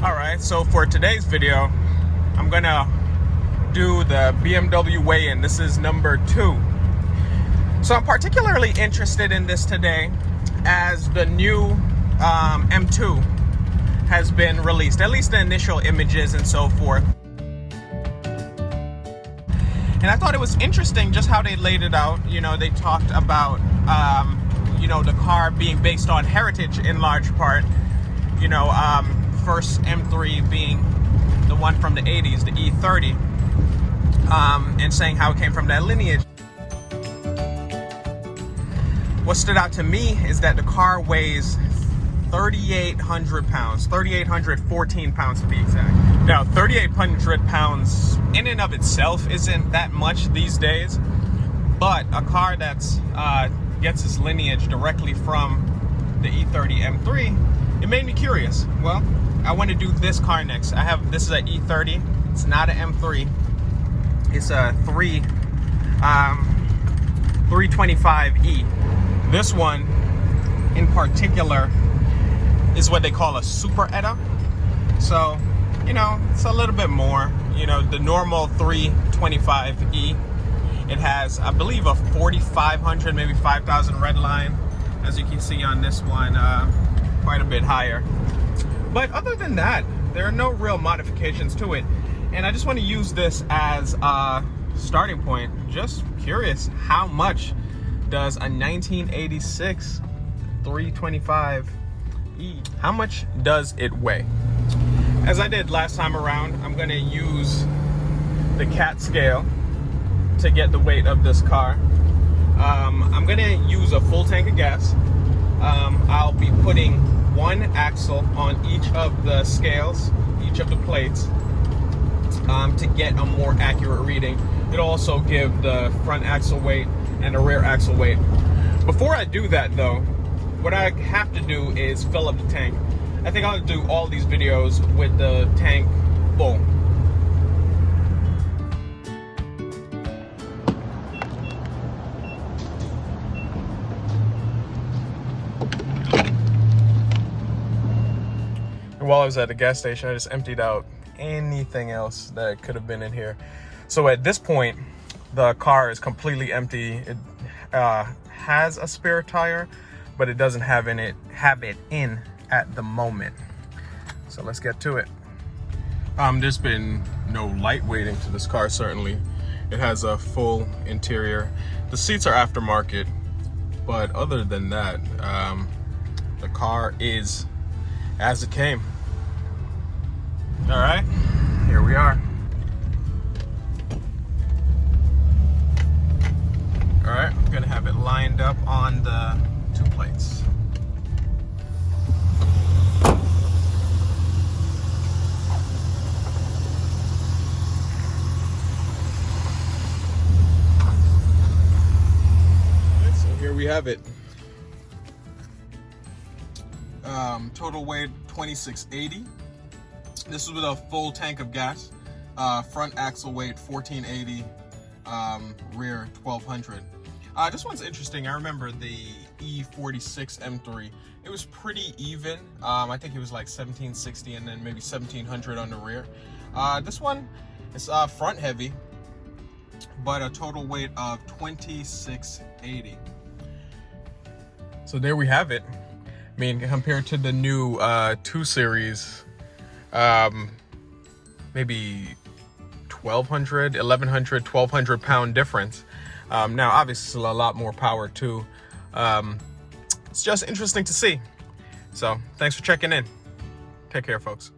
Alright, so for today's video, I'm gonna do the BMW weigh-in. This is number 2. So I'm particularly interested in this today as the new M2 has been released, at least the initial images and so forth. And I thought it was interesting just how they laid it out. You know, they talked about, the car being based on heritage in large part. You know, first M3 being the one from the 80s, the E30, and saying how it came from that lineage. What stood out to me is that the car weighs 3,800 pounds, 3,814 pounds to be exact. Now, 3,800 pounds in and of itself isn't that much these days, but a car that's gets its lineage directly from the E30 M3, it made me curious. Well, I want to do this car next. This is an E30. It's not an M3. It's a 325e. This one in particular is what they call a Super ETA. So, you know, it's a little bit more. You know, the normal 325e, it has, I believe, a 4,500, maybe 5,000 red line. As you can see on this one, quite a bit higher. But other than that, there are no real modifications to it. And I just want to use this as a starting point. Just curious, how much does a 1986 325e, how much does it weigh? As I did last time around, I'm going to use the CAT scale to get the weight of this car. I'm going to use a full tank of gas. I'll be putting one axle on each of the scales, each of the plates, to get a more accurate reading. It'll also give the front axle weight and the rear axle weight. Before I do that though, what I have to do is fill up the tank. I think I'll do all these videos with the tank full. And while I was at the gas station, I just emptied out anything else that could have been in here. So at this point, the car is completely empty. It has a spare tire, but it doesn't have it in at the moment. So let's get to it. There's been no light weighting to this car, certainly. It has a full interior. The seats are aftermarket, but other than that, the car is as it came. All right, here we are. All right, I'm gonna have it lined up on the 2 plates. So here we have it. Total weight 2,680. This is with a full tank of gas. Front axle weight 1,480. Rear 1,200. This one's interesting. I remember the E36 M3. It was pretty even. I think it was like 1,760 and then maybe 1,700 on the rear. This one is front heavy, but a total weight of 2,680. So there we have it. I mean, compared to the new 2 Series, maybe 1,200, 1,100, 1,200 pound difference. Now, obviously, still a lot more power too. It's just interesting to see. So, thanks for checking in. Take care, folks.